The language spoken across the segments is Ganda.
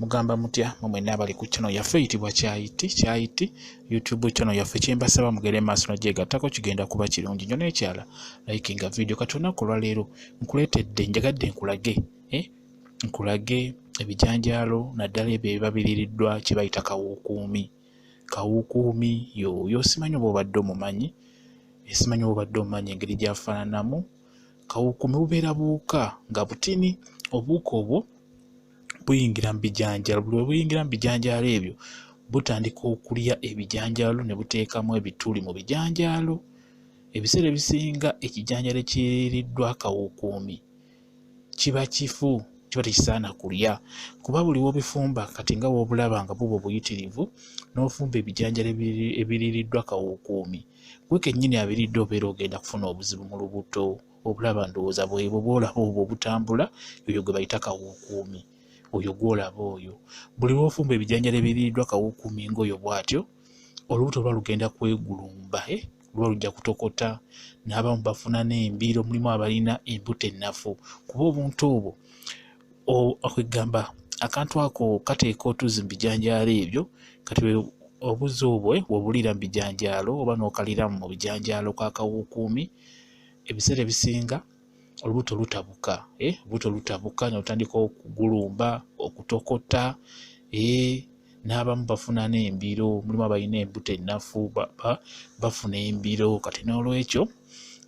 mugamba mutya mwenna abali ku channel yaffe eyitibwa Kyayiti YouTube channel yaffe kyembasaba mugere maaso n'ogyegattako kigenda kuba kirungi nnyo n'ekyala likinga video kati olunaku olwaleero nkuleetedde njagadde nkulage ebijanjaalo naddala ebyo ebiba biririddwa kye bayita kawuukuumi yo simanyi oba obadde omumanyi engeri gyafaananamu. Kawuukuumi bubeera buwuka nga butini, obuwuka obwo buyingira mu bijanjaalo. Buli buyingira mu bijanjaalo ebyo butandika okulya ebijanjaalo ne buteekamu ebituli mu bijanjaalo. Ebiseera ebisinga ekijanjaalo ekiriiriddwa kawuukuumi kiba kifu, kiba tekisaana kulya kuba buli w'obifumba kati nga w'obulaba nga buba buyitirivu n'ofumba ebijanjaalo ebiriiriddwa kawuukuumi, gwe kennyini abiridde obeera ogenda kufuna obuzibu mu lubuto. Obulaba ndowooza bwebwo bw'olaba obwo obutambula, oyo gwe bayita kawuukuumi, oyo gw'olaba oyo. Buli lw'ofumba ebijanjaalo ebiriiriddwa kawuukuumi ng'oyo bw'atyo, olubuto luba lugenda kwegulumba, luba lujja kutokota, n'abamu bafuna n'embiro, mulimu abalina embuto ennafu kuba obuntu obwo okwegamba akantu ako kateeka otuzi mu bijanjaalo ebyo. Kati obuzi obwo wobulira mu bijanjaalo oba n'okaliramu mu bijanjaalo ka kawuukuumi, ebiseera ebisinga olubuto lutabuka, n'otandika okugulumba, okutokota, n'abamu bafuna n'embiro, mulimu abalina embuto ennafu bafuna embiro. Kati n'olwekyo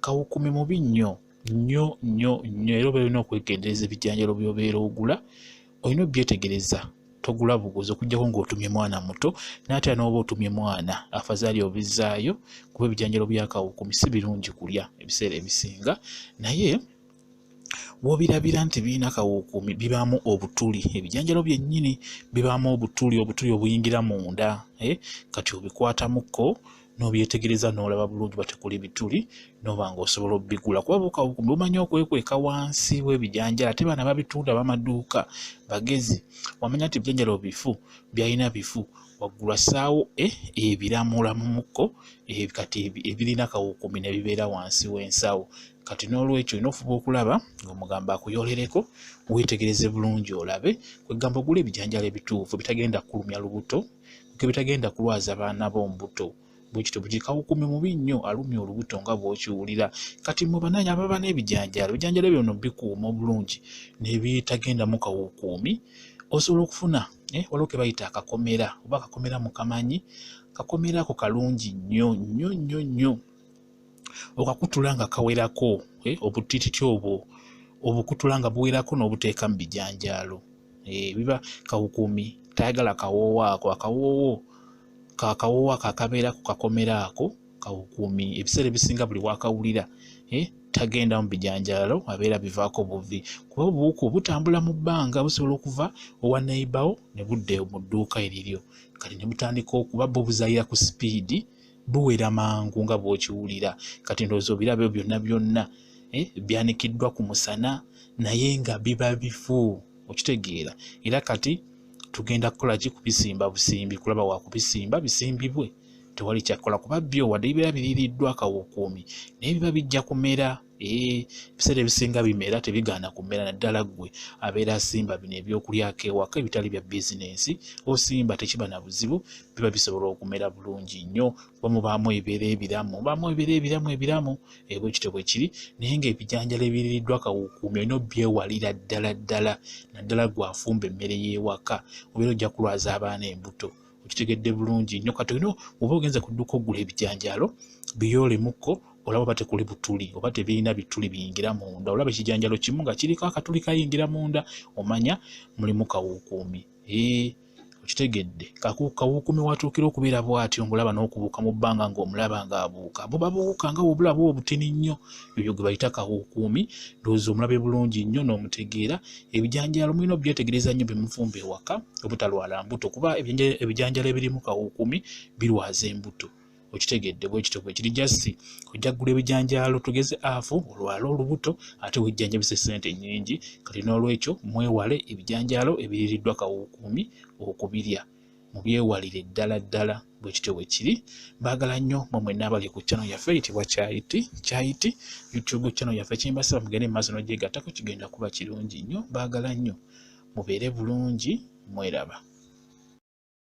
kawuukuumi mubi nnyo era obeera olina okwegendereza ebijanjaalo by'obeera ogula, olina obyetegereza. Togula buguzi okuggyako ng'otumye mwana muto, n'ate n'oba otumye mwana afazaali obizzaayo kuba ebijanjaalo bya kawuukuumi si birungi kulya ebiseera ebisinga. Naye w'obirabira nti birina kawuukuumi bibaamu obutuli, ebijanjaalo byennyini bibaamu obutuli obuyingira munda. Kati obikwatamuko n'obyetegereza n'olaba bulungi bwe tekuli bituli, n'oba ng'osobola obbigula kuba kawuukuumi bumanyi okwekweka wansi w'ebijanjaalo. Ate baana babitunda bamaduuka bagezi, wamanya nti ebijanjaalo bifu byalina bifu, waggula ssaawo ebiramulamuko kati ebirina kawuukuumi ne bibeera wansi w'ensawo. Kati n'olwekyo olina ofuba okulaba ng'omugamba akuyolereko, weetegereze bulungi olabe, kwegamba ogula ebijanjaalo ebituufu bitagenda kulumya lubuto, bitagenda kulwaza baana b'omubuto. Bwekityo kawuukuumi mubi nnyo, alumya olubuto nga bw'okiwulira. Kati mu bananyi ababa n'ebijanjaalo byono bikuuma obulungi n'ebitagendamu kawuukuumi, osobola okufuna waliwo ke bayita akakomera oba akakomera mukamanyi. Akakomera ako kalungi nnyo okakutula nga kawerako, obutititi obwo obukutula nga buwerako n'obuteeka mu bijanjaalo. Biba kawuukuumi tayagala kawoowo ako, akawoowo ako akabeera ku kakomera ako kawuukuumi ebiseera ebisinga buli wakawulira tagenda mu bijanjaalo, abeera bivaako buvi kuba obuwuka butambula mu bbanga, busobola okuva owa neighbour ne budda mu dduuka eriryo. Kati ne butandika okuba buzaayira ku sipiidi, buwera mangu nga bw'okiwulira. Kati ndowooza obirabo byonna byanikiddwa ku musana naye nga biba bifu, okitegeera. Era kati tugenda kukola ki? Kubisimba busimbi, kulaba wa kubisimba bisimbibwe, tewali kyakola kuba byo wadde bibeera biririddwa kawuukuumi naye biba bijja kumera. Ebiseera ebisinga bimera, tebigaana kumera. Naddala ggwe abeera asimba bino ebyokulyako ewaka ebitali bya bizinensi, osimba tekiba na buzibu, biba bisobola okumera bulungi nnyo kuba mubaamu ebibeera ebiramu, bwekityo bwe kiri. Naye ng'ebijanjaalo ebiriiriddwa kawuukuumi olina obyewalira ddala naddala gwafumba emmere y'ewaka, obeera ojja kulwaza abaana embuto. Okitegedde bulungi nnyo. Kati olina oba ogenze ku dduuka ogula ebijanjaalo biyoolemuko, olaba oba tekuli butuli oba tebirina bituli biyingira munda. Olaba ekijanjaalo kimu nga kiriko akatuli kayingira munda, omanya mulimu kawuukuumi. Okitegedde. Kawuukuumi watuukira okubeera bw'atyo ng'olaba n'okubuuka mu bbanga ng'omulaba ng'abuuka. Buba buwuka nga obulaba obutini nnyo, ebyo gwe bayita kawuukuumi. Ndowooza omulabe bulungi nnyo n'omutegeera. Ebijanjaalo mulina obyetegereza nnyo bye mufumba ewaka obutalwala mbuto kuba ebijanjaalo ebirimu kawuukuumi birwaza embuto. Okitegedde. Bwekityo bwe kiri. Jasi ojja kugula ebijanjaalo tugeze afu olwala olubuto ate wejjanjabise ssente nnyingi. Kati n'olwekyo mwewale ebijanjaalo ebiriiriddwa kawuukuumi okubirya, mubyewalire ddala. Bwekityo bwe kiri. Mbaagala nnyo mwenna abali ku channel yaffe eyitibwa Kyayiti YouTube channel yaffe. Kyembasaba mugende mu maaso n'ogyegattako, kigenda kuba kirungi nnyo. Mbaagala nnyo mubeere bulungi, mweraba.